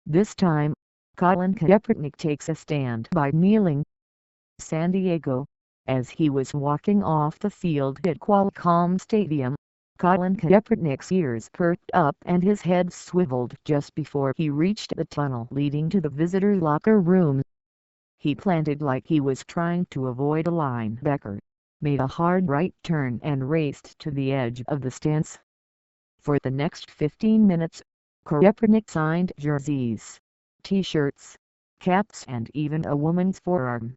This time, Colin Kaepernick takes a stand by kneeling. San Diego. As he was walking off the field at Qualcomm Stadium, Colin Kaepernick's ears perked up and his head swiveled just before he reached the tunnel leading to the visitor locker room. He planted like he was trying to avoid a linebacker, made a hard right turn and raced to the edge of the stands. For the next 15 minutes, Kaepernick signed jerseys, t-shirts, caps and even a woman's forearm.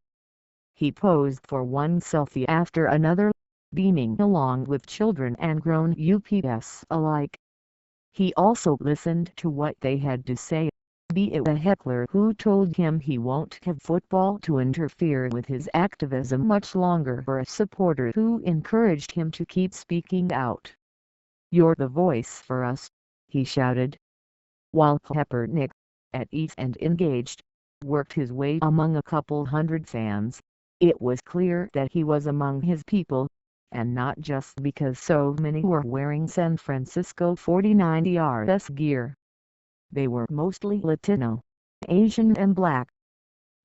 He posed for one selfie after another, beaming along with children and grown ups alike. He also listened to what they had to say, be it a heckler who told him he won't have football to interfere with his activism much longer or a supporter who encouraged him to keep speaking out. "You're the voice for us," he shouted. While Kaepernick, at ease and engaged, worked his way among a couple hundred fans, it was clear that he was among his people, and not just because so many were wearing San Francisco 49ers gear. They were mostly Latino, Asian and Black.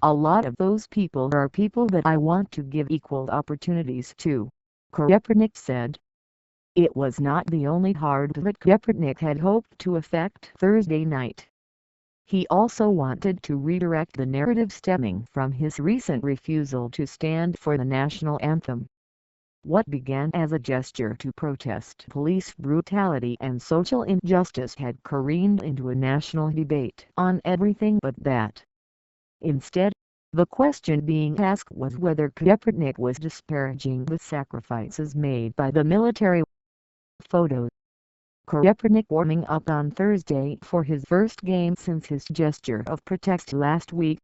"A lot of those people are people that I want to give equal opportunities to," Kaepernick said. It was not the only hard that Kaepernick had hoped to affect Thursday night. He also wanted to redirect the narrative stemming from his recent refusal to stand for the national anthem. What began as a gesture to protest police brutality and social injustice had careened into a national debate on everything but that. Instead, the question being asked was whether Kaepernick was disparaging the sacrifices made by the military. Photos. Kaepernick warming up on Thursday for his first game since his gesture of protest last week.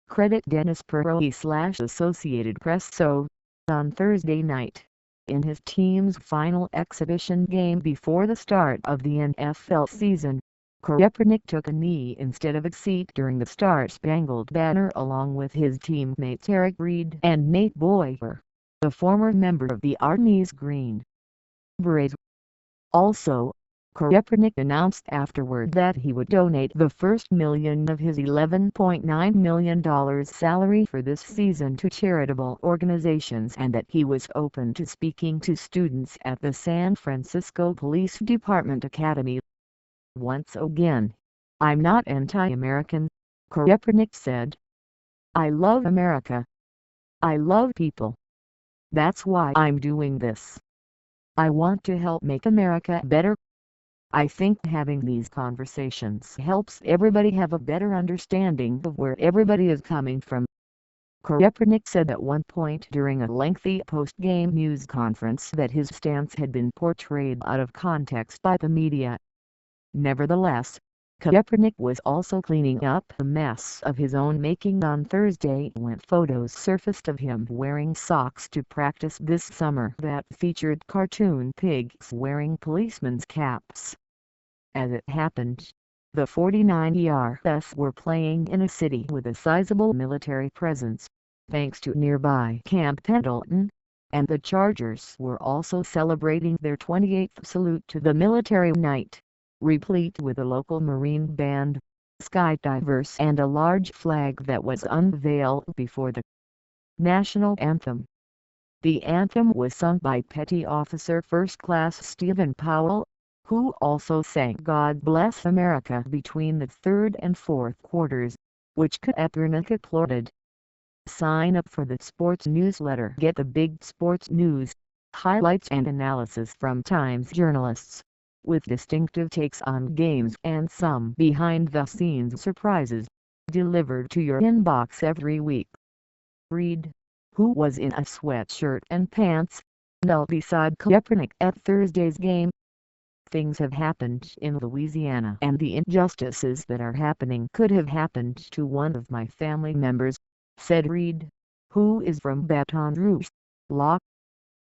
Credit Dennis Perot/Associated Press. So, on Thursday night, in his team's final exhibition game before the start of the NFL season, Kaepernick took a knee instead of a seat during the Star-Spangled Banner along with his teammates Eric Reid and Nate Boyer, the former member of the Army's Green Berets. Also, Kaepernick announced afterward that he would donate the first million of his $11.9 million salary for this season to charitable organizations and that he was open to speaking to students at the San Francisco Police Department Academy. "Once again, I'm not anti-American," Kaepernick said. "I love America. I love people. That's why I'm doing this. I want to help make America better. I think having these conversations helps everybody have a better understanding of where everybody is coming from," Kaepernick said at one point during a lengthy post-game news conference that his stance had been portrayed out of context by the media. Nevertheless, Kaepernick was also cleaning up a mess of his own making on Thursday when photos surfaced of him wearing socks to practice this summer that featured cartoon pigs wearing policemen's caps. As it happened, the 49ers were playing in a city with a sizable military presence, thanks to nearby Camp Pendleton, and the Chargers were also celebrating their 28th salute to the military night, replete with a local Marine band, skydivers and a large flag that was unveiled before the national anthem. The anthem was sung by Petty Officer First Class Stephen Powell, who also sang "God Bless America" between the third and fourth quarters, which Kaepernick applauded. Sign up for the sports newsletter. Get the big sports news, highlights and analysis from Times journalists, with distinctive takes on games and some behind-the-scenes surprises, delivered to your inbox every week. Reid, who was in a sweatshirt and pants, knelt beside Kaepernick at Thursday's game. "Things have happened in Louisiana and the injustices that are happening could have happened to one of my family members," said Reid, who is from Baton Rouge, La.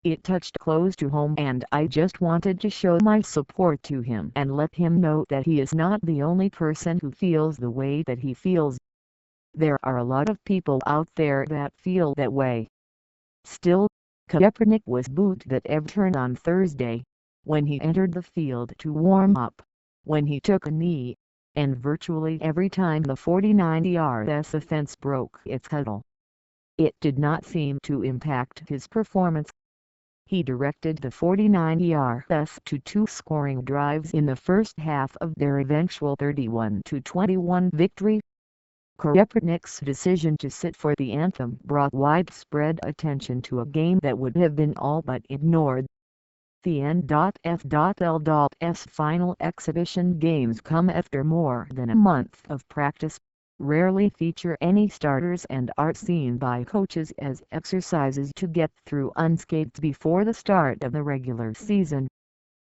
"It touched close to home and I just wanted to show my support to him and let him know that he is not the only person who feels the way that he feels. There are a lot of people out there that feel that way." Still, Kaepernick was booed at every turn on Thursday, when he entered the field to warm up, when he took a knee, and virtually every time the 49-yard offense broke its huddle. It did not seem to impact his performance. He directed the 49ers to 2 scoring drives in the first half of their eventual 31-21 victory. Kaepernick's decision to sit for the anthem brought widespread attention to a game that would have been all but ignored. The N.F.L.'s final exhibition games come after more than a month of practice, rarely feature any starters, and are seen by coaches as exercises to get through unscathed before the start of the regular season.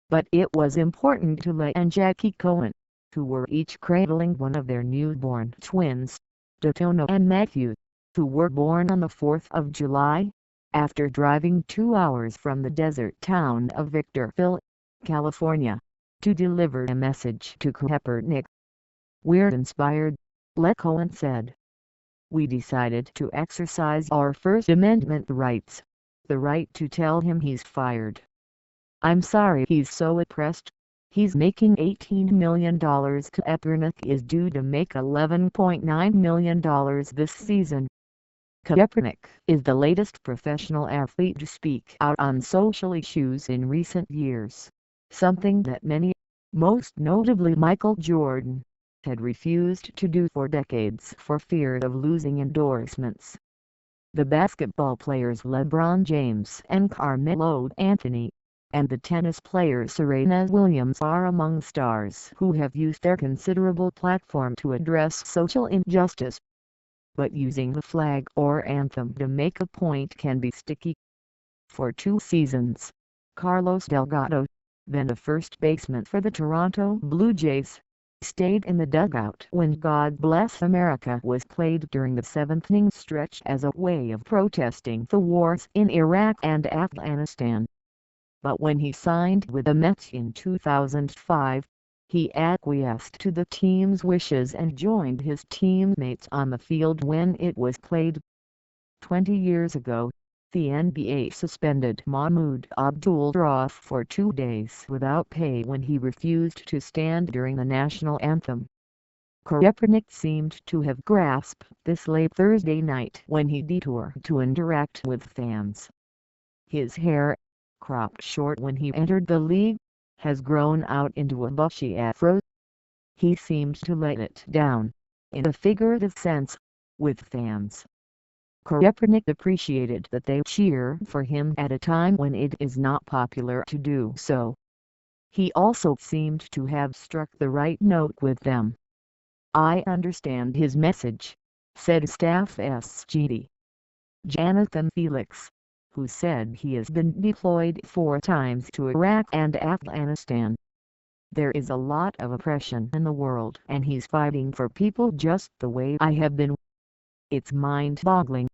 But it was important to Leigh and Jackie Cohen, who were each cradling one of their newborn twins, Daytona and Matthew, who were born on the 4th of July, after driving 2 hours from the desert town of Victorville, California, to deliver a message to Kaepernick. "We're inspired," Cohen said. "We decided to exercise our First Amendment rights, the right to tell him he's fired. I'm sorry he's so oppressed. He's making $18 million. Kaepernick is due to make $11.9 million this season." Kaepernick is the latest professional athlete to speak out on social issues in recent years, something that many, most notably Michael Jordan, had refused to do for decades for fear of losing endorsements. The basketball players LeBron James and Carmelo Anthony, and the tennis player Serena Williams are among stars who have used their considerable platform to address social injustice. But using the flag or anthem to make a point can be sticky. For 2 seasons, Carlos Delgado, then the first baseman for the Toronto Blue Jays, stayed in the dugout when "God Bless America" was played during the 7th-inning stretch as a way of protesting the wars in Iraq and Afghanistan. But when he signed with the Mets in 2005, he acquiesced to the team's wishes and joined his teammates on the field when it was played. 20 years ago, the NBA suspended Mahmoud Abdul-Rauf for 2 days without pay when he refused to stand during the national anthem. Kaepernick seemed to have grasped this late Thursday night when he detoured to interact with fans. His hair, cropped short when he entered the league, has grown out into a bushy afro. He seemed to let it down, in a figurative sense, with fans. Kaepernick appreciated that they cheer for him at a time when it is not popular to do so. He also seemed to have struck the right note with them. "I understand his message," said staff SGD Jonathan Felix, who said he has been deployed 4 times to Iraq and Afghanistan. "There is a lot of oppression in the world and he's fighting for people just the way I have been. It's mind-boggling."